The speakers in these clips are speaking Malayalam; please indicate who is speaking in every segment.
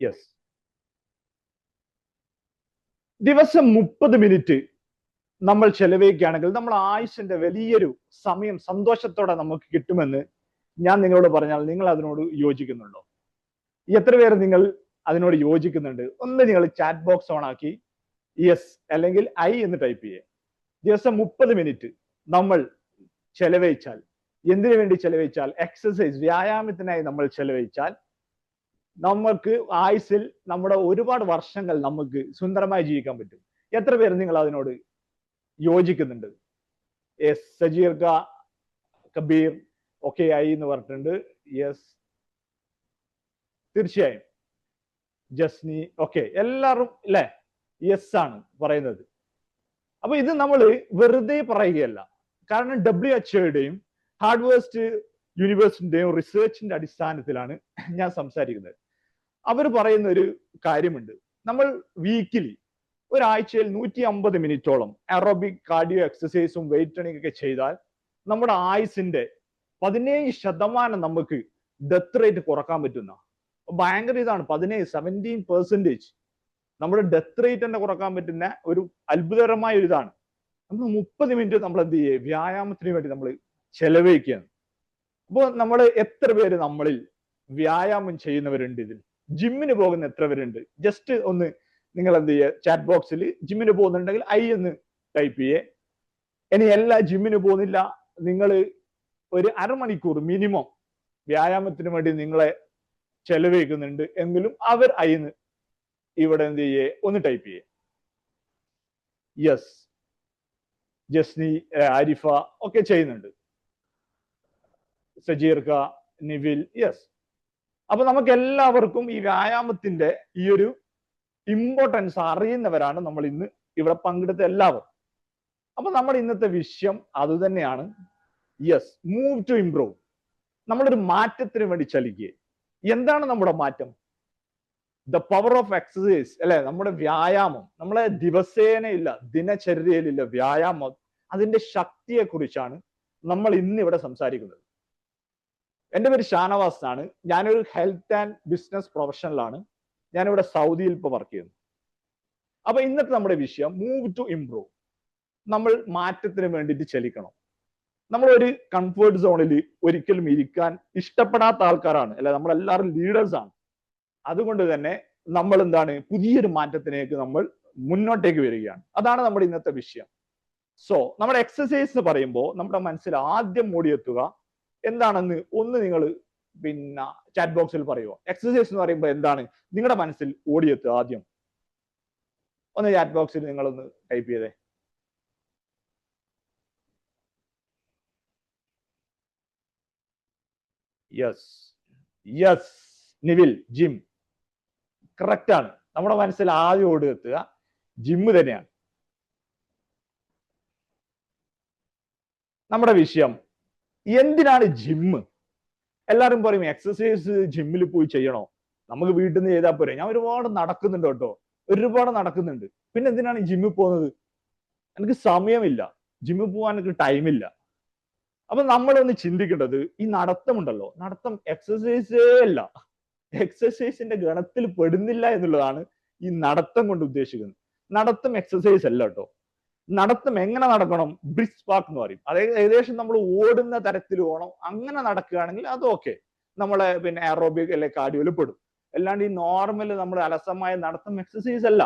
Speaker 1: യെസ്, ദിവസം 30 മിനിറ്റ് നമ്മൾ ചെലവഴിക്കുകയാണെങ്കിൽ നമ്മൾ ആയുസിന്റെ വലിയൊരു സമയം സന്തോഷത്തോടെ നമുക്ക് കിട്ടുമെന്ന് ഞാൻ നിങ്ങളോട് പറഞ്ഞാൽ നിങ്ങൾ അതിനോട് യോജിക്കുന്നുണ്ടോ? എത്ര പേര് നിങ്ങൾ അതിനോട് യോജിക്കുന്നുണ്ട്? ഒന്ന് നിങ്ങൾ ചാറ്റ് ബോക്സ് ഓൺ ആക്കി യെസ് അല്ലെങ്കിൽ ഐ എന്ന് ടൈപ്പ് ചെയ്യുക. ദിവസം 30 മിനിറ്റ് നമ്മൾ ചെലവഴിച്ചാൽ, എന്തിനു വേണ്ടി ചെലവഴിച്ചാൽ? എക്സസൈസ്, വ്യായാമത്തിനായി നമ്മൾ ചെലവഴിച്ചാൽ നമുക്ക് ആയുസിൽ നമ്മുടെ ഒരുപാട് വർഷങ്ങൾ നമുക്ക് സുന്ദരമായി ജീവിക്കാൻ പറ്റും. എത്ര പേര് നിങ്ങൾ അതിനോട് യോജിക്കുന്നുണ്ട്? യെസ്, സജീർ കബീർ ഓക്കെ ആയി എന്ന് പറഞ്ഞിട്ടുണ്ട്. യെസ്, തീർച്ചയായും. ജസ്നി ഓക്കെ, എല്ലാവരും അല്ലെ യെസ് ആണ് പറയുന്നത്. അപ്പൊ ഇത് നമ്മൾ വെറുതെ പറയുകയല്ല. കാരണം WHO-യുടെയും ഹാർഡ്വേർഡ് യൂണിവേഴ്സിറ്റിന്റെയും റിസർച്ചിന്റെ അടിസ്ഥാനത്തിലാണ് ഞാൻ സംസാരിക്കുന്നത്. അവർ പറയുന്ന ഒരു കാര്യമുണ്ട്. നമ്മൾ വീക്കിലി ഒരാഴ്ചയിൽ 150 മിനിറ്റോളം എറോബിക് കാർഡിയോ എക്സസൈസും വെയിറ്റ് ട്രെയിനിങ് ഒക്കെ ചെയ്താൽ നമ്മുടെ ആയുസിന്റെ 17% നമുക്ക് ഡെത്ത് റേറ്റ് കുറക്കാൻ പറ്റുന്ന ഭയങ്കര ഇതാണ്. 17% നമ്മുടെ ഡെത്ത് റേറ്റ് തന്നെ കുറക്കാൻ പറ്റുന്ന ഒരു അത്ഭുതകരമായ ഒരു ഇതാണ്. നമ്മൾ 30 മിനിറ്റ് നമ്മൾ എന്ത് ചെയ്യുക? വ്യായാമത്തിന് വേണ്ടി നമ്മൾ ചെലവഴിക്കുകയാണ്. അപ്പോൾ നമ്മൾ എത്ര പേര് നമ്മളിൽ വ്യായാമം ചെയ്യുന്നവരുണ്ട്? ഇതിൽ ജിമ്മിന് പോകുന്ന എത്ര പേരുണ്ട്? ജസ്റ്റ് ഒന്ന് നിങ്ങൾ എന്ത് ചെയ്യുക? ചാറ്റ് ബോക്സിൽ ജിമ്മിന് പോകുന്നുണ്ടെങ്കിൽ ഐ എന്ന് ടൈപ്പ് ചെയ്യേ. ഇനി എല്ലാ ജിമ്മിന് പോകുന്നില്ല, നിങ്ങൾ ഒരു അരമണിക്കൂർ മിനിമം വ്യായാമത്തിന് വേണ്ടി നിങ്ങളെ ചെലവഴിക്കുന്നുണ്ട് എങ്കിലും അവർ ഐ എന്ന് ഇവിടെ എന്ത് ചെയ്യേ? ഒന്ന് ടൈപ്പ് ചെയ്യേ. യെസ്, ജസ്നി, ആരിഫ ഒക്കെ ചെയ്യുന്നുണ്ട്. സജീർക്ക, നിവിൽ, യെസ്. അപ്പൊ നമുക്ക് എല്ലാവർക്കും ഈ വ്യായാമത്തിന്റെ ഈ ഒരു ഇമ്പോർട്ടൻസ് അറിയുന്നവരാണ് നമ്മൾ ഇന്ന് ഇവിടെ പങ്കെടുത്ത എല്ലാവരും. അപ്പൊ നമ്മുടെ ഇന്നത്തെ വിഷയം അത് തന്നെയാണ്. Yes, move to improve. നമ്മളൊരു മാറ്റത്തിന് വേണ്ടി ചലിക്കുക. എന്താണ് നമ്മുടെ മാറ്റം? ദ പവർ ഓഫ് എക്സസൈസ് അല്ലെ? നമ്മുടെ വ്യായാമം, നമ്മളെ ദിവസേനയില്ല, ദിനചര്യയിലില്ല വ്യായാമം, അതിന്റെ ശക്തിയെ കുറിച്ചാണ് നമ്മൾ ഇന്ന് ഇവിടെ സംസാരിക്കുന്നത്. എൻ്റെ പേര് ഷാനവാസ് ആണ്. ഞാനൊരു ഹെൽത്ത് ആൻഡ് ബിസിനസ് പ്രൊഫഷണലാണ്. ഞാനിവിടെ സൗദിയിൽ ഇപ്പോൾ വർക്ക് ചെയ്യുന്നു. അപ്പൊ ഇന്നത്തെ നമ്മുടെ വിഷയം മൂവ് ടു ഇംപ്രൂവ്. നമ്മൾ മാറ്റത്തിന് വേണ്ടിയിട്ട് ചലിക്കണം. നമ്മളൊരു കംഫേർട്ട് സോണിൽ ഒരിക്കലും ഇരിക്കാൻ ഇഷ്ടപ്പെടാത്ത ആൾക്കാരാണ് അല്ലെ? നമ്മളെല്ലാവരും ലീഡേഴ്സ് ആണ്. അതുകൊണ്ട് തന്നെ നമ്മൾ എന്താണ്? പുതിയൊരു മാറ്റത്തിലേക്ക് നമ്മൾ മുന്നോട്ടേക്ക് വരികയാണ്. അതാണ് നമ്മുടെ ഇന്നത്തെ വിഷയം. സോ നമ്മുടെ എക്സസൈസ് എന്ന് പറയുമ്പോൾ നമ്മുടെ മനസ്സിൽ ആദ്യം ഓടിയെത്തുക എന്താണെന്ന് ഒന്ന് നിങ്ങൾ പിന്നെ ചാറ്റ് ബോക്സിൽ പറയുമോ? എക്സസൈസ് എന്ന് പറയുമ്പോൾ എന്താണ് നിങ്ങളുടെ മനസ്സിൽ ഓടിയെത്തുക? ആദ്യം ഒന്ന് ചാറ്റ് ബോക്സിൽ നിങ്ങളൊന്ന് ടൈപ്പ് ചെയ്തേ. Yes, yes, Nivil, gym. Correct ആണ്. നമ്മുടെ മനസ്സിൽ ആദ്യം ഓടിയെത്തുക ജിമ്മ് തന്നെയാണ്. നമ്മുടെ വിഷയം എന്തിനാണ് ജിമ്മ്? എല്ലാവരും പറയും എക്സസൈസ് ജിമ്മിൽ പോയി ചെയ്യണോ? നമുക്ക് വീട്ടിൽ നിന്ന് ചെയ്താൽ പോരെ. ഞാൻ ഒരുപാട് നടക്കുന്നുണ്ട് കേട്ടോ, ഒരുപാട് നടക്കുന്നുണ്ട്. പിന്നെ എന്തിനാണ് ജിമ്മിൽ പോകുന്നത്? എനിക്ക് സമയമില്ല, ജിമ്മിൽ പോകാൻ എനിക്ക് ടൈമില്ല. അപ്പൊ നമ്മളൊന്ന് ചിന്തിക്കേണ്ടത് ഈ നടത്തമുണ്ടല്ലോ, നടത്തം എക്സസൈസേ അല്ല, എക്സസൈസിന്റെ ഗണത്തിൽ പെടുന്നില്ല എന്നുള്ളതാണ് ഈ നടത്തം കൊണ്ട് ഉദ്ദേശിക്കുന്നത്. നടത്തം എക്സസൈസ് അല്ല കേട്ടോ. നടത്തം എങ്ങനെ നടക്കണം? ബ്രിസ്ക് വാക്ക് എന്ന് പറയും. അതായത് ഏകദേശം നമ്മൾ ഓടുന്ന തരത്തിൽ വേണം. അങ്ങനെ നടക്കുകയാണെങ്കിൽ അത് ഓക്കെ, നമ്മളെ പിന്നെ എറോബിക് അല്ലെ കാർഡിയോയിൽ പെടും. അല്ലാണ്ട് ഈ നോർമൽ നമ്മൾ അലസമായ നടത്തം എക്സസൈസ് അല്ല.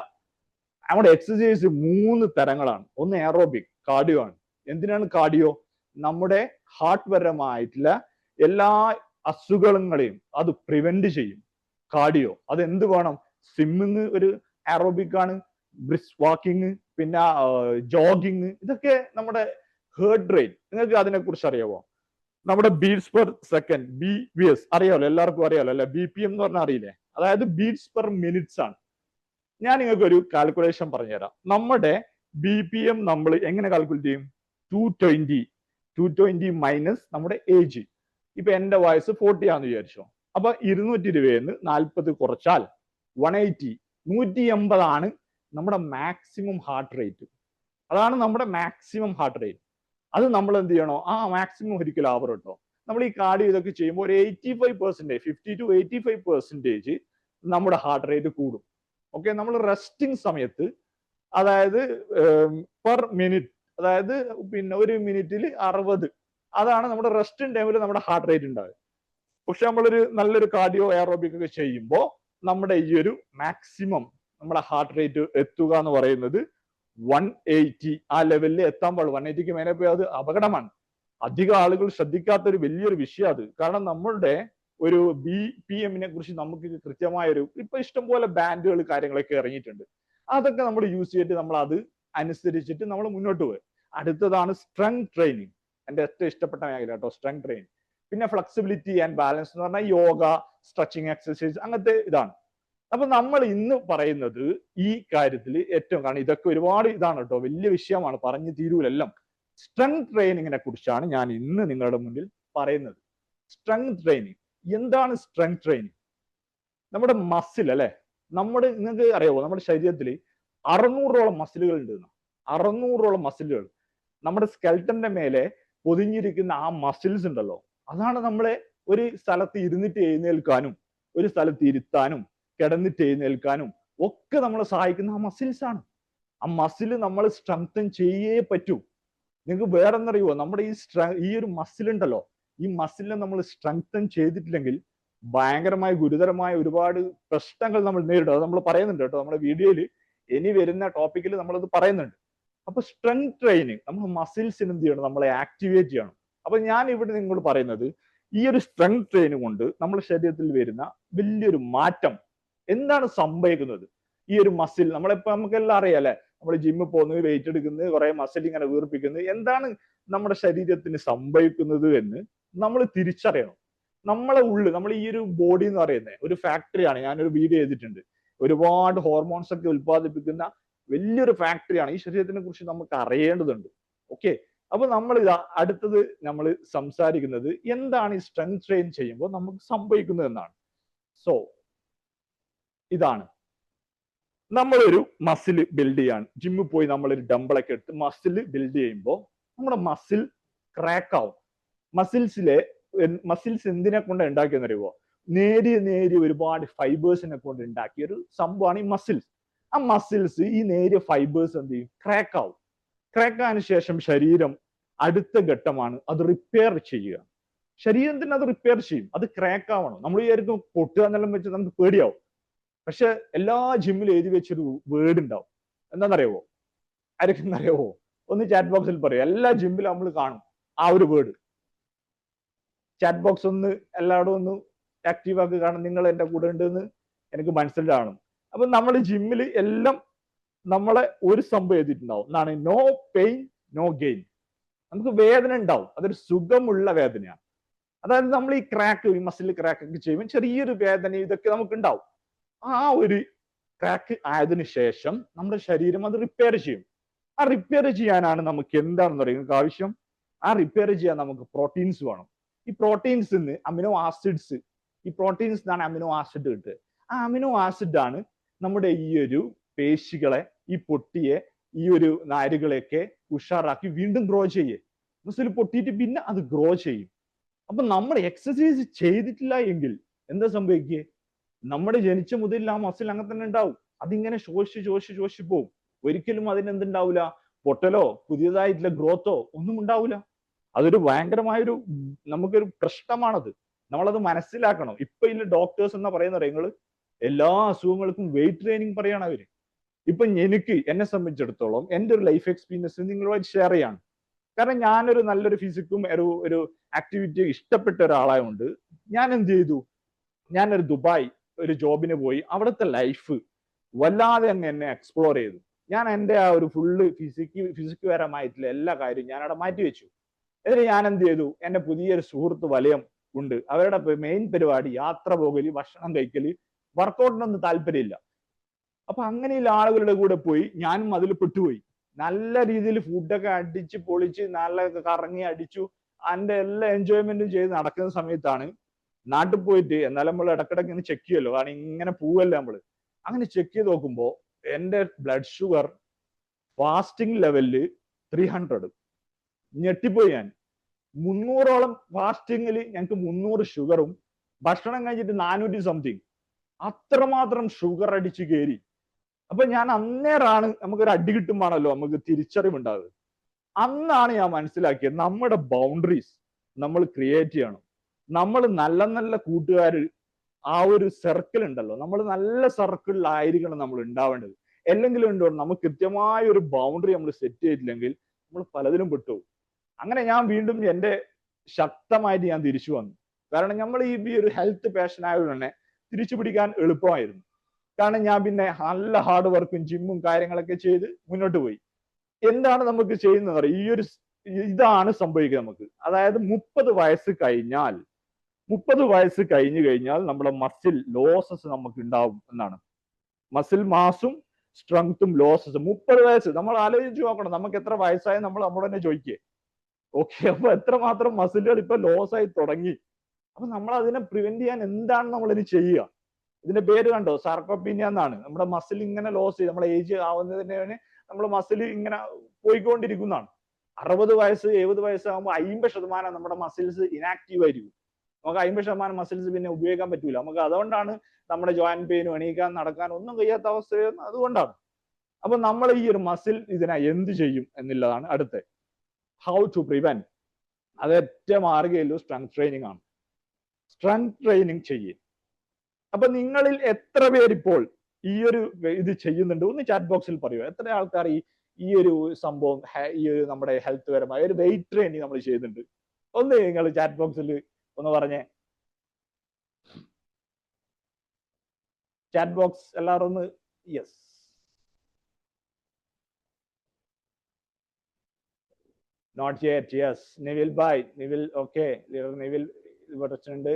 Speaker 1: നമ്മുടെ എക്സസൈസ് 3 തരങ്ങളാണ്. ഒന്ന് എറോബിക്, കാർഡിയോ ആണ്. എന്തിനാണ് കാർഡിയോ? നമ്മുടെ ഹാർട്ട് പരമായിട്ടുള്ള എല്ലാ അസുഖങ്ങളെയും അത് പ്രിവെന്റ് ചെയ്യും കാർഡിയോ. അത് എന്ത് വേണം? സ്വിമ്മിങ് ഒരു എറോബിക് ആണ്, ബ്രിസ്ക് വാക്കിങ്, പിന്നെ ജോഗിങ്, ഇതൊക്കെ നമ്മുടെ ഹേർട്ട് റേറ്റ്. നിങ്ങൾക്ക് അതിനെ കുറിച്ച് അറിയാവോ? നമ്മുടെ ബീറ്റ്സ് പെർ സെക്കൻഡ്, BPS അറിയാലോ, എല്ലാവർക്കും അറിയാലോ അല്ലെ? BPM എന്ന് പറഞ്ഞാൽ അറിയില്ലേ? അതായത് ബീറ്റ്സ് പെർ മിനിറ്റ്സ് ആണ്. ഞാൻ നിങ്ങൾക്ക് ഒരു കാൽക്കുലേഷൻ പറഞ്ഞുതരാം. നമ്മുടെ BPM നമ്മൾ എങ്ങനെ കാൽക്കുലേറ്റ് ചെയ്യും? 220 മൈനസ് നമ്മുടെ ഏജ്. ഇപ്പൊ എന്റെ വയസ്സ് 40 ആണെന്ന് വിചാരിച്ചോ. അപ്പൊ 220 40 കുറച്ചാൽ 180, 180 ആണ് നമ്മുടെ മാക്സിമം ഹാർട്ട് റേറ്റ്. അതാണ് നമ്മുടെ മാക്സിമം ഹാർട്ട് റേറ്റ്. അത് നമ്മൾ എന്ത് ചെയ്യണോ? ആ മാക്സിമം ഒരിക്കലും ആവർ കേട്ടോ. നമ്മൾ ഈ കാർഡിയോ ഇതൊക്കെ ചെയ്യുമ്പോൾ ഒരു 85%, 50 to 85% നമ്മുടെ ഹാർട്ട് റേറ്റ് കൂടും. ഓക്കെ, നമ്മൾ റെസ്റ്റിംഗ് സമയത്ത്, അതായത് പെർ മിനിറ്റ്, അതായത് പിന്നെ ഒരു മിനിറ്റിൽ 60, അതാണ് നമ്മുടെ റെസ്റ്റിംഗ് ടൈമിൽ നമ്മുടെ ഹാർട്ട് റേറ്റ് ഉണ്ടാവുക. പക്ഷെ നമ്മളൊരു നല്ലൊരു കാർഡിയോ എയറോബിക് ഒക്കെ ചെയ്യുമ്പോൾ നമ്മുടെ ഈ ഒരു മാക്സിമം നമ്മുടെ ഹാർട്ട് റേറ്റ് എത്തുക എന്ന് പറയുന്നത് 180 ആ ലെവലിൽ എത്താൻ പാടുള്ളൂ. 180ക്ക് മേലെ പോയി അത് അപകടമാണ്. അധികം ആളുകൾ ശ്രദ്ധിക്കാത്ത ഒരു വലിയൊരു വിഷയം അത്. കാരണം നമ്മളുടെ ഒരു BPM-നെ കുറിച്ച് നമുക്ക് കൃത്യമായ ഒരു, ഇപ്പൊ ഇഷ്ടംപോലെ ബാൻഡുകൾ കാര്യങ്ങളൊക്കെ ഇറങ്ങിയിട്ടുണ്ട്. അതൊക്കെ നമ്മൾ യൂസ് ചെയ്തിട്ട് നമ്മൾ അത് അനുസരിച്ചിട്ട് നമ്മൾ മുന്നോട്ട് പോയി. അടുത്തതാണ് സ്ട്രെങ്ത് ട്രെയിനിങ്. എന്റെ ഏറ്റവും ഇഷ്ടപ്പെട്ട മേഖല കേട്ടോ, സ്ട്രെങ്ത് ട്രെയിനിങ്. പിന്നെ ഫ്ലെക്സിബിലിറ്റി ആൻഡ് ബാലൻസ് എന്ന് പറഞ്ഞാൽ യോഗ, സ്ട്രെച്ചിങ് എക്സസൈസ്, അങ്ങനത്തെ ഇതാണ്. അപ്പൊ നമ്മൾ ഇന്ന് പറയുന്നത് ഈ കാര്യത്തിൽ ഏറ്റവും, കാരണം ഇതൊക്കെ ഒരുപാട് ഇതാണ് കേട്ടോ, വലിയ വിഷയമാണ്, പറഞ്ഞു തീരൂലെല്ലാം. സ്ട്രെങ്ത് ട്രെയിനിങ്ങിനെ കുറിച്ചാണ് ഞാൻ ഇന്ന് നിങ്ങളുടെ മുന്നിൽ പറയുന്നത്. സ്ട്രെങ്ത് ട്രെയിനിങ് എന്താണ്? സ്ട്രെങ്ത് ട്രെയിനിങ് നമ്മുടെ മസിൽ അല്ലെ, നിങ്ങൾക്ക് അറിയാവോ നമ്മുടെ ശരീരത്തിൽ 600ഓളം മസിലുകൾ ഉണ്ട്. 600ഓളം മസിലുകൾ നമ്മുടെ സ്കെൽട്ടന്റെ മേലെ പൊതിഞ്ഞിരിക്കുന്ന ആ മസിൽസ് ഉണ്ടല്ലോ, അതാണ് നമ്മളെ ഒരു സ്ഥലത്ത് ഇരുന്നിട്ട് എഴുന്നേൽക്കാനും ഒരു സ്ഥലത്ത് ഇരുത്താനും കിടന്നിട്ട് എഴുന്നേൽക്കാനും ഒക്കെ നമ്മളെ സഹായിക്കുന്ന ആ മസിൽസ് ആണ്. ആ മസിൽ നമ്മൾ സ്ട്രെങ്തൻ ചെയ്യേ പറ്റൂ. നിങ്ങൾക്ക് വേറെ എന്നറിയുമോ, നമ്മുടെ ഈ ഒരു മസിൽ ഉണ്ടല്ലോ, ഈ മസിലിനെ നമ്മൾ സ്ട്രെങ്തൻ ചെയ്തിട്ടില്ലെങ്കിൽ ഭയങ്കരമായ ഗുരുതരമായ ഒരുപാട് പ്രശ്നങ്ങൾ നമ്മൾ നേരിടും. അത് നമ്മൾ പറയുന്നുണ്ട് കേട്ടോ, നമ്മുടെ വീഡിയോയിൽ ഇനി വരുന്ന ടോപ്പിക്കിൽ നമ്മളത് പറയുന്നുണ്ട്. അപ്പൊ സ്ട്രെങ്ത് ട്രെയിനിങ് നമ്മൾ മസിൽസിന് എന്ത് ചെയ്യണം, നമ്മളെ ആക്ടിവേറ്റ് ചെയ്യണം. അപ്പൊ ഞാൻ ഇവിടെ നിങ്ങളോട് പറയുന്നത്, ഈ ഒരു സ്ട്രെങ്ത് ട്രെയിനിങ് കൊണ്ട് നമ്മുടെ ശരീരത്തിൽ വരുന്ന വലിയൊരു മാറ്റം എന്താണ് സംഭവിക്കുന്നത്. ഈ ഒരു മസിൽ നമ്മളിപ്പോ നമുക്കെല്ലാം അറിയാം അല്ലെ, നമ്മൾ ജിമ്മിൽ പോകുന്നത്, വെയിറ്റ് എടുക്കുന്നത്, കുറെ മസിൽ ഇങ്ങനെ വീർപ്പിക്കുന്നത്, എന്താണ് നമ്മുടെ ശരീരത്തിന് സംഭവിക്കുന്നത് എന്ന് നമ്മൾ തിരിച്ചറിയണം. നമ്മളെ ഉള്ളിൽ, നമ്മൾ ഈ ഒരു ബോഡി എന്ന് പറയുന്നത് ഒരു ഫാക്ടറിയാണ്. ഞാനൊരു വീഡിയോ ചെയ്തിട്ടുണ്ട്. ഒരുപാട് ഹോർമോൺസ് ഒക്കെ ഉത്പാദിപ്പിക്കുന്ന വലിയൊരു ഫാക്ടറിയാണ്. ഈ ശരീരത്തിനെ കുറിച്ച് നമുക്ക് അറിയേണ്ടതുണ്ട്. ഓക്കെ, അപ്പൊ നമ്മൾ അടുത്തത് നമ്മൾ സംസാരിക്കുന്നത് എന്താണ് ഈ സ്ട്രെങ്ത് ട്രെയിൻ ചെയ്യുമ്പോൾ നമുക്ക് സംഭവിക്കുന്നത് എന്നാണ്. സോ ഇതാണ്, നമ്മളൊരു മസിൽ ബിൽഡ് ചെയ്യാണ്. ജിമ്മിൽ പോയി നമ്മളൊരു ഡംബിളൊക്കെ എടുത്ത് മസിൽ ബിൽഡ് ചെയ്യുമ്പോൾ നമ്മുടെ മസിൽ ക്രാക്ക് ആവും. മസിൽസ് എന്തിനെ കൊണ്ട് ഉണ്ടാക്കിയെന്നറിയുമോ? നേരിയ ഒരുപാട് ഫൈബേഴ്സിനെ കൊണ്ട് ഉണ്ടാക്കിയ ഒരു സംഭവമാണ് ഈ മസിൽസ്. ആ മസിൽസ്, ഈ നേരിയ ഫൈബേഴ്സ് എന്ത് ചെയ്യും? ക്രാക്ക് ആവും. ക്രാക്ക് ആയതിനു ശേഷം ശരീരം അടുത്ത ഘട്ടമാണ് അത് റിപ്പയർ ചെയ്യുക. ശരീരത്തിന് അത് റിപ്പയർ ചെയ്യും. അത് ക്രാക്ക് ആവണം. നമ്മൾ വിചാരിക്കും പൊട്ടുക എന്നെല്ലാം വെച്ച് നമുക്ക് പേടിയാവും. പക്ഷെ എല്ലാ ജിമ്മിലും എഴുതി വെച്ചൊരു വേർഡ് ഉണ്ടാവും. എന്താണെന്നറിയാവോ? ആരൊക്കെ അറിയാവോ? ഒന്ന് ചാറ്റ് ബോക്സിൽ പറയും. എല്ലാ ജിമ്മിലും നമ്മൾ കാണും ആ ഒരു വേർഡ്. ചാറ്റ് ബോക്സ് ഒന്ന് എല്ലായിടും ഒന്ന് ആക്റ്റീവ് ആക്കി കാണും. നിങ്ങൾ എന്റെ കൂടെ ഉണ്ടെന്ന് എനിക്ക് മനസ്സിലാവണം. അപ്പൊ നമ്മൾ ജിമ്മിൽ എല്ലാം നമ്മളെ ഒരു സംഭവം എഴുതിയിട്ടുണ്ടാവും. എന്നാണ് നോ പെയിൻ നോ ഗെയിൻ. നമുക്ക് വേദന ഉണ്ടാവും, അതൊരു സുഖമുള്ള വേദനയാണ്. അതായത് നമ്മൾ ഈ മസിൽ ക്രാക്ക് ഒക്കെ ചെയ്യുമ്പോൾ ചെറിയൊരു വേദന ഇതൊക്കെ നമുക്ക് ഉണ്ടാവും. ആ ഒരു ക്രാക്ക് ആയതിനു ശേഷം നമ്മുടെ ശരീരം അത് റിപ്പയർ ചെയ്യും. ആ റിപ്പയർ ചെയ്യാനാണ് നമുക്ക് എന്താണെന്ന് പറയുന്നത് ആവശ്യം. ആ റിപ്പയർ ചെയ്യാൻ നമുക്ക് പ്രോട്ടീൻസ് വേണം. ഈ പ്രോട്ടീൻസ് അമിനോ ആസിഡ്സ്, ഈ പ്രോട്ടീൻസ് നിന്നാണ് അമിനോ ആസിഡ് കിട്ടുക. ആ അമിനോ ആസിഡ് ആണ് നമ്മുടെ ഈ ഒരു പേശികളെ, ഈ പൊട്ടിയെ, ഈ ഒരു നാരുകളെയൊക്കെ ഉഷാറാക്കി വീണ്ടും ഗ്രോ ചെയ്യേ. മസിൽ പൊട്ടിയിട്ട് പിന്നെ അത് ഗ്രോ ചെയ്യും. അപ്പൊ നമ്മൾ എക്സസൈസ് ചെയ്തിട്ടില്ല എങ്കിൽ എന്താ സംഭവിക്കുക? നമ്മുടെ ജനിച്ച മുതൽ ആ മസിൽ അങ്ങനെ തന്നെ ഉണ്ടാവും. അതിങ്ങനെ ശോഷിച്ച് പോവും. ഒരിക്കലും അതിനെന്തുണ്ടാവില്ല, പൊട്ടലോ പുതിയതായിട്ടുള്ള ഗ്രോത്തോ ഒന്നും ഉണ്ടാവില്ല. അതൊരു ഭയങ്കരമായൊരു നമുക്കൊരു പ്രശ്നമാണത്. നമ്മളത് മനസ്സിലാക്കണം. ഇപ്പൊ ഇതിൽ ഡോക്ടേഴ്സ് എന്നാ പറയുന്നത്, നിങ്ങൾ എല്ലാ അസുഖങ്ങൾക്കും വെയിറ്റ് ട്രെയിനിങ് പറയാണ് അവര്. ഇപ്പൊ എന്നെ സംബന്ധിച്ചിടത്തോളം എൻ്റെ ഒരു ലൈഫ് എക്സ്പീരിയൻസ് നിങ്ങളുമായിട്ട് ഷെയർ ചെയ്യാണ്. കാരണം ഞാനൊരു നല്ലൊരു ഫിസിക്കും ഒരു ആക്ടിവിറ്റി ഇഷ്ടപ്പെട്ട ഒരാളായതുകൊണ്ട് ഞാൻ എന്ത് ചെയ്തു, ഞാനൊരു ദുബായ് ഒരു ജോബിന് പോയി. അവിടുത്തെ ലൈഫ് വല്ലാതെ എന്നെ എക്സ്പ്ലോർ ചെയ്തു. ഞാൻ എൻ്റെ ആ ഒരു ഫുള്ള് ഫിസിക്ക് പരമായിട്ടുള്ള എല്ലാ കാര്യവും ഞാൻ അവിടെ മാറ്റി വെച്ചു. എന്നിട്ട് ഞാൻ എന്ത് ചെയ്തു, എൻ്റെ പുതിയൊരു സുഹൃത്ത് വലയം ഉണ്ട്. അവരുടെ മെയിൻ പരിപാടി യാത്ര പോകല്, ഭക്ഷണം കഴിക്കല്, വർക്കൗട്ടിനൊന്നും താല്പര്യമില്ല. അപ്പൊ അങ്ങനെയുള്ള ആളുകളുടെ കൂടെ പോയി ഞാനും അതിൽ പെട്ടുപോയി. നല്ല രീതിയിൽ ഫുഡൊക്കെ അടിച്ച് പൊളിച്ച് നല്ല കറങ്ങി അടിച്ചു അതിന്റെ എല്ലാ എൻജോയ്മെന്റും ചെയ്ത് നടക്കുന്ന സമയത്താണ് നാട്ടിൽ പോയിട്ട്, എന്നാലും നമ്മൾ ഇടക്കിടക്ക് ഇങ്ങനെ ചെക്ക് ചെയ്യുമല്ലോ, കാരണം ഇങ്ങനെ പോവല്ലേ നമ്മള്. അങ്ങനെ ചെക്ക് ചെയ്ത് നോക്കുമ്പോ എൻ്റെ ബ്ലഡ് ഷുഗർ ഫാസ്റ്റിംഗ് ലെവലില് 300. ഞെട്ടിപ്പോയി ഞാൻ. 300ഓളം ഫാസ്റ്റിങ്ങിൽ ഞങ്ങൾക്ക് 300 ഷുഗറും ഭക്ഷണം കഴിഞ്ഞിട്ട് 400 സംതിങ്. അത്രമാത്രം ഷുഗർ അടിച്ച് കയറി. അപ്പൊ ഞാൻ അന്നേരാണ് നമുക്കൊരു അടി കിട്ടുമ്പോഴാണല്ലോ നമുക്ക് തിരിച്ചറിവുണ്ടാവുക. അന്നാണ് ഞാൻ മനസ്സിലാക്കിയത് നമ്മുടെ ബൗണ്ടറീസ് നമ്മൾ ക്രിയേറ്റ് ചെയ്യണം. നമ്മൾ നല്ല നല്ല കൂട്ടുകാർ, ആ ഒരു സർക്കിൾ ഉണ്ടല്ലോ, നമ്മൾ നല്ല സർക്കിളിലായിരിക്കണം നമ്മൾ ഉണ്ടാവേണ്ടത്. അല്ലെങ്കിൽ ഉണ്ടോ നമുക്ക് കൃത്യമായ ഒരു ബൗണ്ടറി നമ്മൾ സെറ്റ് ചെയ്തില്ലെങ്കിൽ നമ്മൾ പലതിലും പെട്ടുപോകും. അങ്ങനെ ഞാൻ വീണ്ടും എൻ്റെ ശക്തമായിട്ട് ഞാൻ തിരിച്ചു വന്നു. കാരണം നമ്മൾ ഈ ഒരു ഹെൽത്ത് പാഷൻ ആയതുകൊണ്ട് തന്നെ തിരിച്ചു പിടിക്കാൻ എളുപ്പമായിരുന്നു. കാരണം ഞാൻ പിന്നെ നല്ല ഹാർഡ് വർക്കും ജിമ്മും കാര്യങ്ങളൊക്കെ ചെയ്ത് മുന്നോട്ട് പോയി. എന്താണ് നമുക്ക് ചെയ്യുന്നത് അറിയാം? ഇതാണ് സംഭവിക്കുക നമുക്ക്. അതായത് 30 വയസ്സ് കഴിഞ്ഞു കഴിഞ്ഞാൽ നമ്മുടെ മസിൽ ലോസസ് നമുക്ക് ഉണ്ടാവും എന്നാണ്. മസിൽ മാസും സ്ട്രെങ്ത്തും ലോസസും 30 വയസ്സ്. നമ്മൾ ആലോചിച്ച് നോക്കണം, നമുക്ക് എത്ര വയസ്സായി നമ്മൾ നമ്മളോട് തന്നെ ചോദിക്കേ. ഓക്കെ, അപ്പൊ എത്രമാത്രം മസിലുകൾ ഇപ്പൊ ലോസ് ആയി തുടങ്ങി. അപ്പൊ നമ്മൾ അതിനെ പ്രിവെന്റ് ചെയ്യാൻ എന്താണ് നമ്മൾ ഇനി ചെയ്യുക? ഇതിന്റെ പേര് കണ്ടോ? സാർക്കോപ്പീനിയ എന്നാണ്. നമ്മുടെ മസിൽ ഇങ്ങനെ ലോസ് ചെയ്ത് നമ്മുടെ ഏജ് ആവുന്നതിന് നമ്മൾ മസിൽ ഇങ്ങനെ പോയിക്കൊണ്ടിരിക്കുന്നതാണ്. 60 വയസ്സ് 70 വയസ്സാകുമ്പോൾ 50% നമ്മുടെ മസിൽസ് ഇനാക്റ്റീവ് ആയിരിക്കും. നമുക്ക് 50% മസിൽസ് പിന്നെ ഉപയോഗിക്കാൻ പറ്റൂല. നമുക്ക് അതുകൊണ്ടാണ് നമ്മുടെ ജോയിന്റ് പെയിനും എണീക്കാൻ നടക്കാൻ ഒന്നും കഴിയാത്ത അവസ്ഥ. അതുകൊണ്ടാണ്. അപ്പൊ നമ്മൾ ഈ ഒരു മസിൽ ഇതിനെ എന്ത് ചെയ്യും എന്നുള്ളതാണ് അടുത്ത. How to prevent. അത് ഏറ്റവും മാർഗ്ഗമുള്ളൂ സ്ട്രെങ്ത് ട്രെയിനിങ് ആണ്. സ്ട്രെങ്ത് ട്രെയിനിങ് ചെയ്യും. അപ്പൊ നിങ്ങളിൽ എത്ര പേരിപ്പോൾ ഈ ഒരു ഇത് ചെയ്യുന്നുണ്ട്? ഒന്ന് ചാറ്റ് ബോക്സിൽ പറയുക. എത്ര ആൾക്കാർ ഈ ഒരു സംഭവം, ഈ ഒരു നമ്മുടെ ഹെൽത്ത് പരമായ ഒരു വെയിറ്റ് ട്രെയിനിങ് നമ്മൾ ചെയ്യുന്നുണ്ട്? ഒന്ന് നിങ്ങൾ ചാറ്റ് ബോക്സിൽ ഒന്ന് പറഞ്ഞേ. ചാറ്റ് ബോക്സ് എല്ലാവരും ഒന്ന് yes. Not yet. Yes, Nivil ബായ്. നിവിൽ ഓക്കെ. നിവിൽ ഉണ്ട്.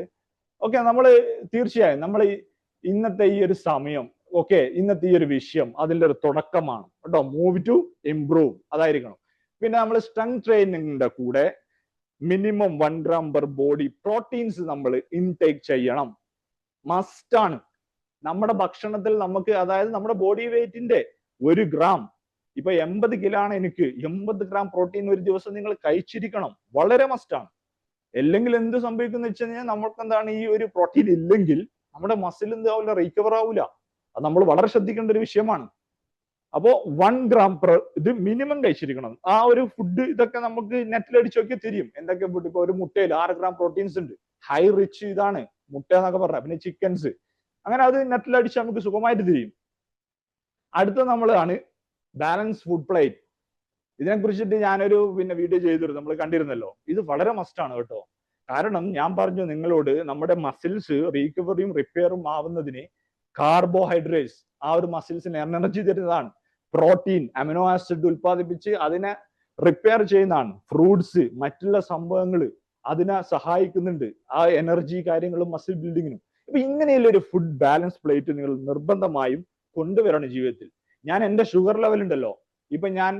Speaker 1: ഓക്കെ, നമ്മൾ തീർച്ചയായും നമ്മൾ ഇന്നത്തെ ഈ ഒരു സമയം, ഓക്കെ, ഇന്നത്തെ ഈ ഒരു വിഷയം അതിന്റെ ഒരു തുടക്കമാണ് കേട്ടോ. മൂവ് ടു ഇംപ്രൂവ് അതായിരിക്കണം. പിന്നെ നമ്മൾ സ്ട്രെങ്ത് ട്രെയിനിങ്ങിന്റെ കൂടെ minimum 1 gram per body proteins നമ്മൾ ഇൻടേക്ക് ചെയ്യണം. മസ്റ്റ് ആണ്. നമ്മുടെ ഭക്ഷണത്തിൽ നമുക്ക്, അതായത് നമ്മുടെ ബോഡി വെയിറ്റിന്റെ 1 gram, ഇപ്പൊ 80 കിലോ ആണ് എനിക്ക്, 80 gram പ്രോട്ടീൻ ഒരു ദിവസം നിങ്ങൾ കഴിച്ചിരിക്കണം. വളരെ മസ്റ്റാണ്. അല്ലെങ്കിൽ എന്ത് സംഭവിക്കുന്ന വെച്ച് കഴിഞ്ഞാൽ നമ്മൾക്ക് എന്താണ്, ഈ ഒരു പ്രോട്ടീൻ ഇല്ലെങ്കിൽ നമ്മുടെ മസിൽ എന്താവില്ല, റീകവർ ആവില്ല. അത് നമ്മൾ വളരെ ശ്രദ്ധിക്കേണ്ട ഒരു വിഷയമാണ്. അപ്പോ 1 gram ഇത് മിനിമം കഴിച്ചിരിക്കണം. ആ ഒരു ഫുഡ് ഇതൊക്കെ നമുക്ക് നെറ്റിൽ അടിച്ചു നോക്കിയാൽ തിരിയും എന്തൊക്കെ ഫുഡ്. ഇപ്പൊ ഒരു മുട്ടയിൽ 6 gram പ്രോട്ടീൻസ് ഉണ്ട്. ഹൈ റിച്ച് ഇതാണ് മുട്ട എന്നൊക്കെ പറഞ്ഞ. പിന്നെ ചിക്കൻസ്, അങ്ങനെ അത് നെറ്റിൽ അടിച്ച് നമുക്ക് സുഖമായിട്ട് തിരിയും. അടുത്ത നമ്മളാണ് ബാലൻസ് ഫുഡ് പ്ലേറ്റ്. ഇതിനെ കുറിച്ചിട്ട് ഞാനൊരു വീഡിയോ ചെയ്തിരുന്നു, നമ്മൾ കണ്ടിരുന്നല്ലോ. ഇത് വളരെ മസ്റ്റാണ് കേട്ടോ. കാരണം ഞാൻ പറഞ്ഞു നിങ്ങളോട്, നമ്മുടെ മസിൽസ് റീകവറിയും റിപ്പയറും ആവുന്നതിന് കാർബോഹൈഡ്രേറ്റ്സ്, ആ ഒരു മസിൽസിന് എനർജി തരുന്നതാണ്. പ്രോട്ടീൻ, അമിനോ ആസിഡ് ഉൽപ്പാദിപ്പിച്ച് അതിനെ റിപ്പയർ ചെയ്യുന്നതാണ്. ഫ്രൂട്ട്സ്, മറ്റുള്ള സംഭവങ്ങൾ അതിനെ സഹായിക്കുന്നുണ്ട്, ആ എനർജി കാര്യങ്ങളും മസിൽ ബിൽഡിങ്ങിനും. ഇപ്പൊ ഇങ്ങനെയുള്ള ഒരു ഫുഡ് ബാലൻസ് പ്ലേറ്റ് നിങ്ങൾ നിർബന്ധമായും കൊണ്ടുവരണം ജീവിതത്തിൽ. ഞാൻ എന്റെ ഷുഗർ ലെവൽ ഉണ്ടല്ലോ, ഇപ്പൊ ഞാൻ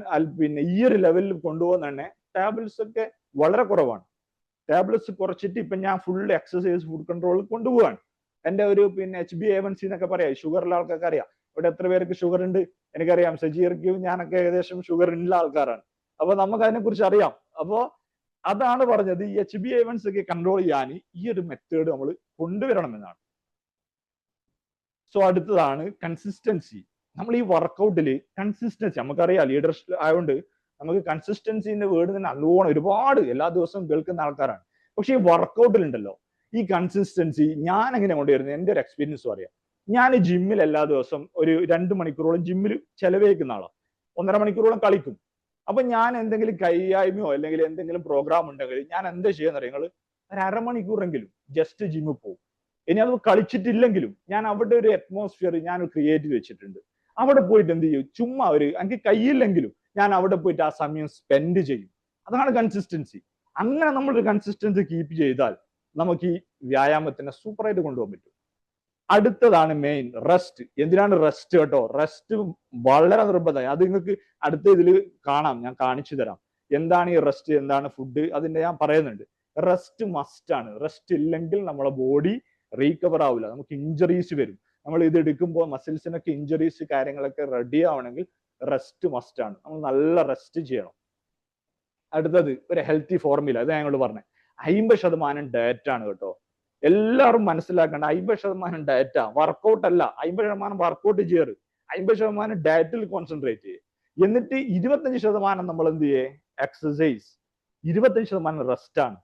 Speaker 1: ഈ ഒരു ലെവലിൽ കൊണ്ടുപോകുന്ന തന്നെ ടാബ്ലറ്റ്സ് ഒക്കെ വളരെ കുറവാണ്. ടാബ്ലറ്റ്സ് കുറച്ചിട്ട് ഇപ്പൊ ഞാൻ ഫുൾ എക്സസൈസ് ഫുഡ് കൺട്രോൾ കൊണ്ടുപോവാണ്. എന്റെ ഒരു HbA1c എന്നൊക്കെ പറയാം. ഷുഗറുള്ള ആൾക്കാർക്ക് അറിയാം. ഇവിടെ എത്ര പേർക്ക് ഷുഗർ ഉണ്ട് എനിക്കറിയാം. സജീർക്കും ഞാനൊക്കെ ഏകദേശം ഷുഗർ ഉള്ള ആൾക്കാരാണ്. അപ്പൊ നമുക്ക് അതിനെ കുറിച്ച് അറിയാം. അപ്പോ അതാണ് പറഞ്ഞത്, ഈ HbA1c ഒക്കെ കൺട്രോൾ ചെയ്യാൻ ഈ ഒരു മെത്തേഡ് നമ്മൾ കൊണ്ടുവരണം എന്നാണ്. സോ അടുത്തതാണ് കൺസിസ്റ്റൻസി. നമ്മൾ ഈ വർക്കൗട്ടിൽ കൺസിസ്റ്റൻസി, നമുക്കറിയാം ലീഡർഷിപ്പ് ആയതുകൊണ്ട് നമുക്ക് കൺസിസ്റ്റൻസിന്റെ വേർഡ് തന്നെ നല്ലോണം ഒരുപാട് എല്ലാ ദിവസവും കേൾക്കുന്ന ആൾക്കാരാണ്. പക്ഷെ ഈ വർക്കൗട്ടിൽ ഉണ്ടല്ലോ ഈ കൺസിസ്റ്റൻസി ഞാൻ എങ്ങനെ കൊണ്ടുവരുന്നത്? എന്റെ ഒരു എക്സ്പീരിയൻസ് പറയാം. ഞാൻ ജിമ്മിൽ എല്ലാ ദിവസം ഒരു 2 മണിക്കൂറോളം ജിമ്മിൽ ചെലവഴിക്കുന്ന ആളാണ്. 1.5 മണിക്കൂറോളം കളിക്കും. അപ്പൊ ഞാൻ എന്തെങ്കിലും കയ്യായ്മയോ അല്ലെങ്കിൽ എന്തെങ്കിലും പ്രോഗ്രാം ഉണ്ടെങ്കിൽ ഞാൻ എന്താ ചെയ്യുന്ന നിങ്ങൾ ഒരു അരമണിക്കൂറെങ്കിലും ജസ്റ്റ് ജിമ്മിൽ പോകും. ഇനി അത് കളിച്ചിട്ടില്ലെങ്കിലും ഞാൻ അവിടെ ഒരു അറ്റ്മോസ്ഫിയർ ഞാൻ ക്രിയേറ്റ് വെച്ചിട്ടുണ്ട്. അവിടെ പോയിട്ട് എന്ത് ചെയ്യും, ചുമ്മാ എനിക്ക് കയ്യില്ലെങ്കിലും ഞാൻ അവിടെ പോയിട്ട് ആ സമയം സ്പെൻഡ് ചെയ്യും. അതാണ് കൺസിസ്റ്റൻസി. അങ്ങനെ നമ്മളൊരു കൺസിസ്റ്റൻസി കീപ്പ് ചെയ്താൽ നമുക്ക് ഈ വ്യായാമത്തിനെ സൂപ്പറായിട്ട് കൊണ്ടുപോകാൻ പറ്റും. അടുത്തതാണ് മെയിൻ റെസ്റ്റ്. എന്തിനാണ് റെസ്റ്റ് കേട്ടോ? റെസ്റ്റ് വളരെ നിർബന്ധമായി. അത് നിങ്ങൾക്ക് അടുത്ത ഇതിൽ കാണാം, ഞാൻ കാണിച്ചു തരാം എന്താണ് ഈ റെസ്റ്റ്, എന്താണ് ഫുഡ്, അതിന്റെ ഞാൻ പറയുന്നുണ്ട്. റെസ്റ്റ് മസ്റ്റ് ആണ്. റെസ്റ്റ് ഇല്ലെങ്കിൽ നമ്മളെ ബോഡി റീകവർ ആവില്ല, നമുക്ക് ഇഞ്ചറീസ് വരും. നമ്മൾ ഇത് എടുക്കുമ്പോൾ മസിൽസിനൊക്കെ ഇഞ്ചറീസ് കാര്യങ്ങളൊക്കെ റെഡി ആവണമെങ്കിൽ റെസ്റ്റ് മസ്റ്റ് ആണ്. നമ്മൾ നല്ല റെസ്റ്റ് ചെയ്യണം. അടുത്തത് ഒരു ഹെൽത്തി ഫോർമുല. ഇത് ഞങ്ങളോട് പറഞ്ഞത് 50% ഡയറ്റ് ആണ് കേട്ടോ. എല്ലാവരും മനസ്സിലാക്കേണ്ട 50% ഡയറ്റ, വർക്കൗട്ട് അല്ല. 50% വർക്കൗട്ട് ചെയ്യാറ്, 50% ഡയറ്റിൽ കോൺസെൻട്രേറ്റ് ചെയ്യുക. എന്നിട്ട് 25% നമ്മൾ എന്ത് ചെയ്യേ? എക്സസൈസ്. 25% റെസ്റ്റ് ആണ്.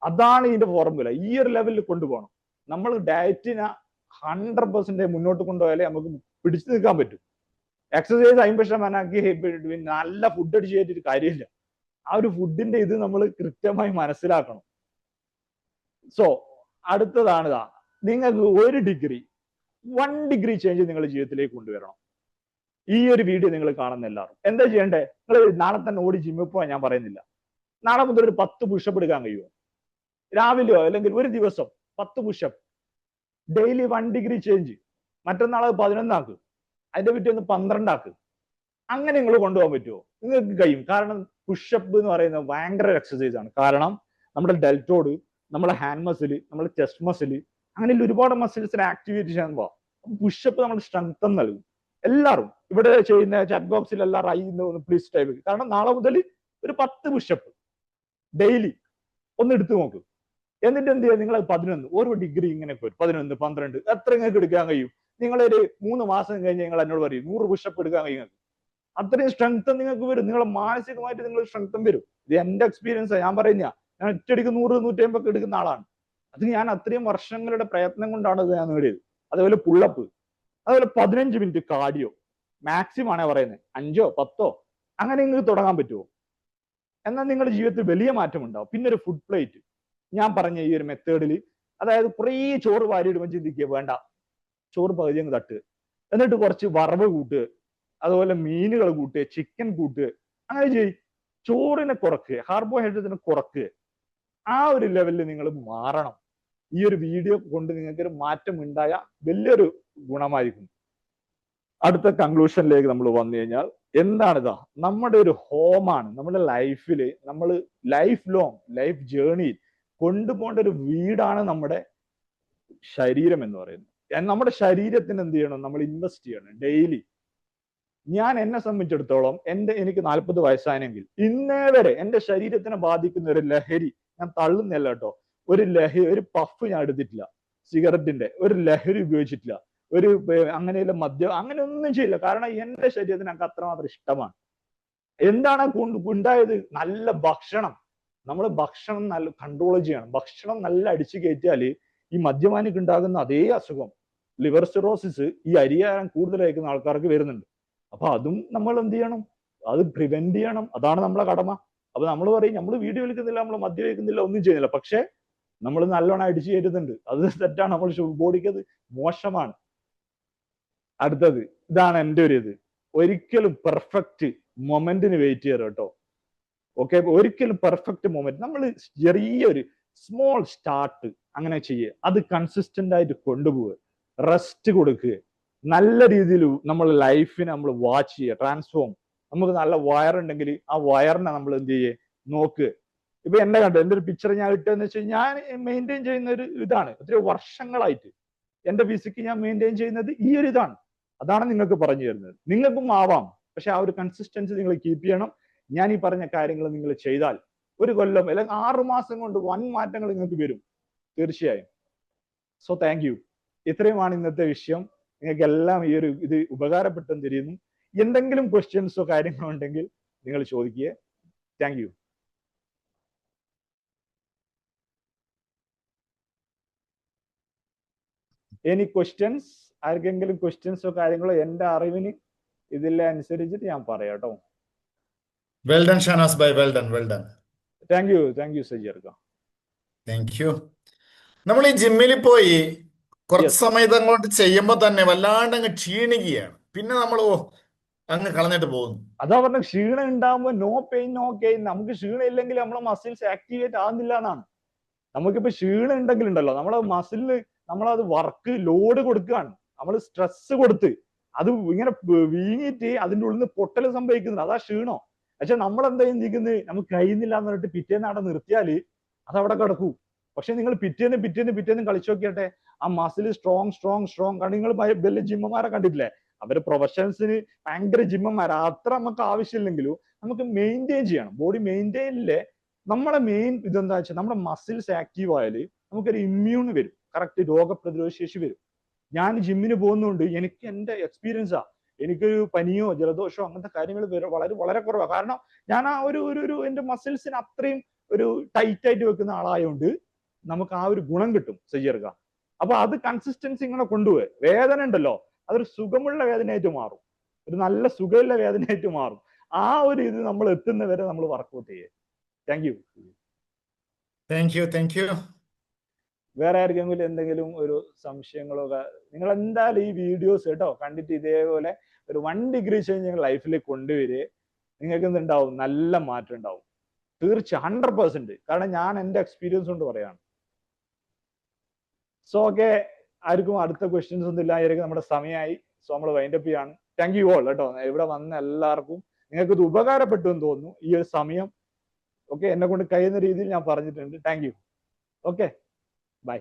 Speaker 1: അതാണ് ഇതിന്റെ ഫോർമുല. ഈ ഒരു ലെവലിൽ കൊണ്ടുപോകണം. നമ്മൾ ഡയറ്റിനെ 100% മുന്നോട്ട് കൊണ്ടുപോയാലേ നമുക്ക് പിടിച്ചു നിൽക്കാൻ പറ്റും. എക്സസൈസ് 50% ആക്കി നല്ല ഫുഡ് അടിച്ച് കയറ്റിയിട്ട് കാര്യമില്ല. ആ ഒരു ഫുഡിന്റെ ഇത് നമ്മൾ കൃത്യമായി മനസ്സിലാക്കണം. സോ അടുത്തതാണ് നിങ്ങൾക്ക് 1 ഡിഗ്രി ചേഞ്ച് നിങ്ങളുടെ ജീവിതത്തിലേക്ക് കൊണ്ടുവരണം. ഈ ഒരു വീഡിയോ നിങ്ങൾ കാണുന്ന എല്ലാവരും എന്താ ചെയ്യണ്ടേ? നിങ്ങൾ നാളെ തന്നെ ഓടി ജിമ്മിൽ പോവാൻ ഞാൻ പറയുന്നില്ല. നാളെ മുതൽ ഒരു 10 പുഷപ്പ് എടുക്കാൻ കഴിയുമോ? രാവിലെയോ അല്ലെങ്കിൽ ഒരു ദിവസം 10 പുഷപ്പ് ഡെയിലി. 1 degree change. മറ്റന്നാൾ 11 ആക്ക്, അതിന്റെ പിറ്റേന്ന് 12 ആക്ക്. അങ്ങനെ നിങ്ങൾ കൊണ്ടുപോകാൻ പറ്റുമോ? നിങ്ങൾക്ക് കഴിയും. കാരണം പുഷപ്പ് എന്ന് പറയുന്നത് ഭയങ്കര എക്സസൈസ് ആണ്. കാരണം നമ്മുടെ ഡെൽറ്റോഡ്, നമ്മുടെ ഹാൻഡ് മസിൽ, നമ്മുടെ ചെസ്റ്റ് മസിൽ, അങ്ങനെ ഒരുപാട് മസിൽസിനെ ആക്ടിവേറ്റ് ചെയ്യാൻ പോവാം. പുഷപ്പ് നമ്മൾ സ്ട്രെങ്ത് നൽകും. എല്ലാവരും ഇവിടെ ചെയ്യുന്ന ചാറ്റ് ബോക്സിൽ എല്ലാവരും പ്ലീസ് ടൈപ്പ്. കാരണം നാളെ മുതൽ ഒരു 10 പുഷപ്പ് ഡെയിലി ഒന്ന് എടുത്തു നോക്ക്. എന്നിട്ട് എന്ത് ചെയ്യുക? നിങ്ങൾ 11 1 ഡിഗ്രി ഇങ്ങനെ വരും. 11 12 എത്ര നിങ്ങൾക്ക് എടുക്കാൻ കഴിയും? നിങ്ങളൊരു 3 മാസം കഴിഞ്ഞ് നിങ്ങൾ എന്നോട് പറയും 100 പുഷപ്പ് എടുക്കാൻ കഴിയും. അത്രയും സ്ട്രെങ്ത് നിങ്ങൾക്ക് വരും. നിങ്ങളെ മാനസികമായിട്ട് നിങ്ങൾ സ്ട്രെങ്തും വരും. ഇത് എന്റെ എക്സ്പീരിയൻസ്. ഞാൻ പറയുന്ന ഞാൻ ഒറ്റയടിക്ക് 100 150 എടുക്കുന്ന ആളാണ്. അത് ഞാൻ അത്രയും വർഷങ്ങളുടെ പ്രയത്നം കൊണ്ടാണ് അത് ഞാൻ നേടിയത്. അതേപോലെ പുള്ളപ്പ്, അതുപോലെ 15 മിനിറ്റ് കാർഡിയോ മാക്സിമം ആണേ പറയുന്നത്. 5 10 അങ്ങനെ നിങ്ങൾക്ക് തുടങ്ങാൻ പറ്റുമോ? എന്നാൽ നിങ്ങളുടെ ജീവിതത്തിൽ വലിയ മാറ്റം ഉണ്ടാവും. പിന്നെ ഒരു ഫുഡ് പ്ലേറ്റ് ഞാൻ പറഞ്ഞ ഈ ഒരു മെത്തേഡിൽ, അതായത് കുറേ ചോറ് വാരിയിടുമ്പോൾ ചിന്തിക്കുക വേണ്ട, ചോറ് പകുതി അങ്ങ് തട്ടുക, എന്നിട്ട് കുറച്ച് വറവ് കൂട്ടുക, അതുപോലെ മീനുകൾ കൂട്ടുക, ചിക്കൻ കൂട്ടുക, അങ്ങനെ ചെയ്യും. ചോറിനെ കുറക്കുക, കാർബോഹൈഡ്രേറ്റിനെ കുറക്കുക. ആ ഒരു ലെവലിൽ നിങ്ങൾ മാറണം. ഈ ഒരു വീഡിയോ കൊണ്ട് നിങ്ങൾക്ക് ഒരു മാറ്റം ഉണ്ടായ വലിയൊരു ഗുണമായിരിക്കും. അടുത്ത കൺക്ലൂഷനിലേക്ക് നമ്മൾ വന്നു കഴിഞ്ഞാൽ എന്താണിതാ? നമ്മുടെ ഒരു ഹോമാണ്. നമ്മുടെ ലൈഫിൽ നമ്മൾ ലൈഫ് ലോങ് ലൈഫ് ജേർണിയിൽ കൊണ്ടുപോകേണ്ട ഒരു വീടാണ് നമ്മുടെ ശരീരം എന്ന് പറയുന്നത്. നമ്മുടെ ശരീരത്തിന് എന്ത് ചെയ്യണം? നമ്മൾ ഇൻവെസ്റ്റ് ചെയ്യണം ഡെയിലി. ഞാൻ എന്നെ സംബന്ധിച്ചിടത്തോളം എനിക്ക് 40 വയസ്സായെങ്കിൽ ഇന്നേ വരെ എന്റെ ശരീരത്തിനെ ബാധിക്കുന്ന ഒരു ലഹരി ഞാൻ തള്ളുന്നില്ല കേട്ടോ. ഒരു പഫ് ഞാൻ എടുത്തിട്ടില്ല, സിഗരറ്റിന്റെ ഒരു ലഹരി ഉപയോഗിച്ചിട്ടില്ല, അങ്ങനെയുള്ള മദ്യം അങ്ങനെ ഒന്നും ചെയ്യില്ല. കാരണം എന്റെ ശരീരത്തിന് എനിക്ക് അത്രമാത്രം ഇഷ്ടമാണ്. എന്താണ് ഉണ്ടായത്? നല്ല ഭക്ഷണം. നമ്മൾ ഭക്ഷണം നല്ല കൺട്രോൾ ചെയ്യണം. ഭക്ഷണം നല്ല അടിച്ചു കയറ്റിയാൽ ഈ മദ്യപാനിക്ക് ഉണ്ടാകുന്ന അതേ അസുഖം, ലിവർ സിറോസിസ്, ഈ അരിയാരം കൂടുതൽ കഴിക്കുന്ന ആൾക്കാർക്ക് വരുന്നുണ്ട്. അപ്പൊ അതും നമ്മൾ എന്ത് ചെയ്യണം? അത് പ്രിവെന്റ് ചെയ്യണം. അതാണ് നമ്മളെ കടമ. അപ്പൊ നമ്മൾ പറയും നമ്മൾ വീഡിയോ വലിക്കുന്നില്ല, നമ്മൾ മദ്യം വയ്ക്കുന്നില്ല, ഒന്നും ചെയ്യുന്നില്ല. പക്ഷെ നമ്മൾ നല്ലോണം അടിച്ചു കയറ്റുന്നുണ്ട്. അത് തെറ്റാണ്. നമ്മൾ ബോഡിക്ക് അത് മോശമാണ്. അടുത്തത് ഇതാണ് എൻ്റെ ഒരു ഇത്. ഒരിക്കലും പെർഫെക്റ്റ് മൊമെന്റിന് വെയിറ്റ് ചെയ്യരുത് കേട്ടോ. ഓക്കെ, ഒരിക്കലും പെർഫെക്റ്റ് മൊമെന്റ്. നമ്മൾ ചെറിയൊരു സ്മോൾ സ്റ്റാർട്ട് അങ്ങനെ ചെയ്യുക, അത് കൺസിസ്റ്റന്റ് ആയിട്ട് കൊണ്ടുപോവുക, റെസ്റ്റ് കൊടുക്കുക, നല്ല രീതിയിൽ നമ്മൾ ലൈഫിനെ നമ്മൾ വാച്ച് ചെയ്യുക, ട്രാൻസ്ഫോം. നമുക്ക് നല്ല വയറുണ്ടെങ്കിൽ ആ വയറിനെ നമ്മൾ എന്ത് ചെയ്യുക? നോക്കുക. ഇപ്പൊ എന്നെ കണ്ടു, എൻ്റെ ഒരു പിക്ചർ ഞാൻ ഇട്ടെന്ന് വെച്ചാൽ ഞാൻ മെയിൻറ്റെയിൻ ചെയ്യുന്ന ഒരു ഇതാണ്. എത്രയോ വർഷങ്ങളായിട്ട് എന്റെ ഫിസിക്ക് ഞാൻ മെയിൻറ്റെയിൻ ചെയ്യുന്നത് ഈ ഒരു ഇതാണ്. അതാണ് നിങ്ങൾക്ക് പറഞ്ഞു തരുന്നത്. നിങ്ങൾക്കും ആവാം, പക്ഷെ ആ ഒരു കൺസിസ്റ്റൻസി നിങ്ങൾ കീപ്പ് ചെയ്യണം. ഞാൻ ഈ പറഞ്ഞ കാര്യങ്ങൾ നിങ്ങൾ ചെയ്താൽ 1 കൊല്ലം അല്ലെങ്കിൽ 6 മാസം കൊണ്ട് വൻ മാറ്റങ്ങൾ നിങ്ങൾക്ക് വരും തീർച്ചയായും. So thank you. ഇത്രയുമാണ് ഇന്നത്തെ വിഷയം. നിങ്ങൾക്ക് എല്ലാം ഈ ഒരു ഇത് ഉപകാരപ്പെട്ടെന്ന് തരുന്നു. എന്തെങ്കിലും ക്വസ്റ്റ്യൻസോ കാര്യങ്ങളോ ഉണ്ടെങ്കിൽ നിങ്ങൾ ചോദിക്കുക. Thank you. Any questions? ആർക്കെങ്കിലും ക്വസ്റ്റ്യൻസോ കാര്യങ്ങളോ? എന്റെ അറിവിന് ഇതിലെ അനുസരിച്ചിട്ട് ഞാൻ പറയാം കേട്ടോ.
Speaker 2: വെൽ ഡൺ ഷാനാസ് ബൈ, well done, well done.
Speaker 1: Thank you സജീർക്ക.
Speaker 2: Thank you. നമ്മൾ ഈ ജിമ്മിൽ പോയി കുറച്ച് സമയത്ത് അങ്ങോട്ട് ചെയ്യുമ്പോൾ തന്നെ വല്ലാണ്ട് അങ്ങ് ക്ഷീണിക്കുകയാണ്. പിന്നെ നമ്മൾ അങ്ങ് കളഞ്ഞിട്ട് പോകുന്നു.
Speaker 1: അതാ പറഞ്ഞ ക്ഷീണം ഉണ്ടാകുമ്പോ നോ പെയിൻ നോ ഗെയിൻ. നമുക്ക് ക്ഷീണം ഇല്ലെങ്കിൽ നമ്മളെ മസിൽസ് ആക്ടിവേറ്റ് ആകുന്നില്ല എന്നാണ്. നമുക്കിപ്പോ ക്ഷീണം ഉണ്ടെങ്കിൽ ഉണ്ടല്ലോ, നമ്മളെ മസിലിന് നമ്മളത് വർക്ക് ലോഡ് കൊടുക്കുകയാണ്. നമ്മൾ സ്ട്രെസ് കൊടുത്ത് അത് ഇങ്ങനെ വീങ്ങിയിട്ട് അതിൻ്റെ ഉള്ളിൽ നിന്ന് പൊട്ടൽ സംഭവിക്കുന്നുണ്ട്. അതാ ക്ഷീണം. പക്ഷെ നമ്മൾ എന്താ ചിന്തിക്കുന്നത്? നമുക്ക് കഴിയുന്നില്ല എന്ന് പറഞ്ഞിട്ട് പിറ്റേന്ന് അവിടെ നിർത്തിയാല് അത് അവിടെ കിടക്കൂ. പക്ഷെ നിങ്ങൾ പിറ്റേന്ന് കളിച്ചു നോക്കിയട്ടെ, ആ മസിൽ സ്ട്രോങ്. കാരണം നിങ്ങൾ വലിയ ജിമ്മന്മാരെ കണ്ടിട്ടില്ലേ? അവര് പ്രൊഫഷണൽസിന് ഭയങ്കര ജിമ്മന്മാരാ. അത്ര നമുക്ക് ആവശ്യമില്ലെങ്കിലും നമുക്ക് മെയിൻറ്റെയിൻ ചെയ്യണം. ബോഡി മെയിൻറ്റെയിനിലെ നമ്മളെ മെയിൻ ഇതെന്താ വെച്ചാൽ നമ്മുടെ മസിൽസ് ആക്റ്റീവ് ആയാൽ നമുക്കൊരു ഇമ്മ്യൂൺ വരും, കറക്റ്റ് രോഗപ്രതിരോധ ശേഷി വരും. ഞാൻ ജിമ്മിന് പോകുന്നതുകൊണ്ട് എനിക്ക് എൻ്റെ എക്സ്പീരിയൻസാ, എനിക്കൊരു പനിയോ ജലദോഷമോ അങ്ങനത്തെ കാര്യങ്ങൾ വളരെ വളരെ കുറവാണ്. കാരണം ഞാൻ ആ ഒരു എൻ്റെ മസിൽസിന് അത്രയും ഒരു ടൈറ്റ് ആയിട്ട് വെക്കുന്ന ആളായതുകൊണ്ട് നമുക്ക് ആ ഒരു ഗുണം കിട്ടും സജീർക്ക. അപ്പൊ അത് കൺസിസ്റ്റൻസി ഇങ്ങനെ കൊണ്ടുപോയി. വേദന ഉണ്ടല്ലോ, അതൊരു സുഖമുള്ള വേദനയായിട്ട് മാറും, ഒരു നല്ല സുഖമുള്ള വേദനയായിട്ട് മാറും. ആ ഒരു ഇത് നമ്മൾ എത്തുന്നവരെ നമ്മൾ വർക്കൗട്ട് ചെയ്യുക. Thank you.
Speaker 2: Thank you.
Speaker 1: വേറെ ആർക്കെങ്കിലും എന്തെങ്കിലും ഒരു സംശയങ്ങളോ നിങ്ങൾ എന്തായാലും ഈ വീഡിയോസ് കേട്ടോ കണ്ടിട്ട് ഇതേപോലെ ഒരു 1 ഡിഗ്രി ചേഞ്ച് നിങ്ങൾ ലൈഫിൽ കൊണ്ടുവരിക. നിങ്ങൾക്ക് എന്തുണ്ടാവും, നല്ല മാറ്റം ഉണ്ടാവും തീർച്ചയായും, 100%. കാരണം ഞാൻ എൻ്റെ എക്സ്പീരിയൻസ് കൊണ്ട് പറയാണ്. സോ ഓക്കെ, ആർക്കും അടുത്ത ക്വസ്റ്റ്യൻസ് ഒന്നും ഇല്ലായിരിക്കും, നമ്മുടെ സമയമായി. സോ നമ്മൾ വൈൻഡപ്പ് ചെയ്യാണ്. താങ്ക് യു ഓൾ കേട്ടോ, ഇവിടെ വന്ന എല്ലാവർക്കും നിങ്ങൾക്ക് ഇത് ഉപകാരപ്പെട്ടു എന്ന് തോന്നുന്നു ഈ ഒരു സമയം. ഓക്കെ, എന്നെ കൊണ്ട് കഴിയുന്ന രീതിയിൽ ഞാൻ പറഞ്ഞിട്ടുണ്ട്. Thank you. Okay, by.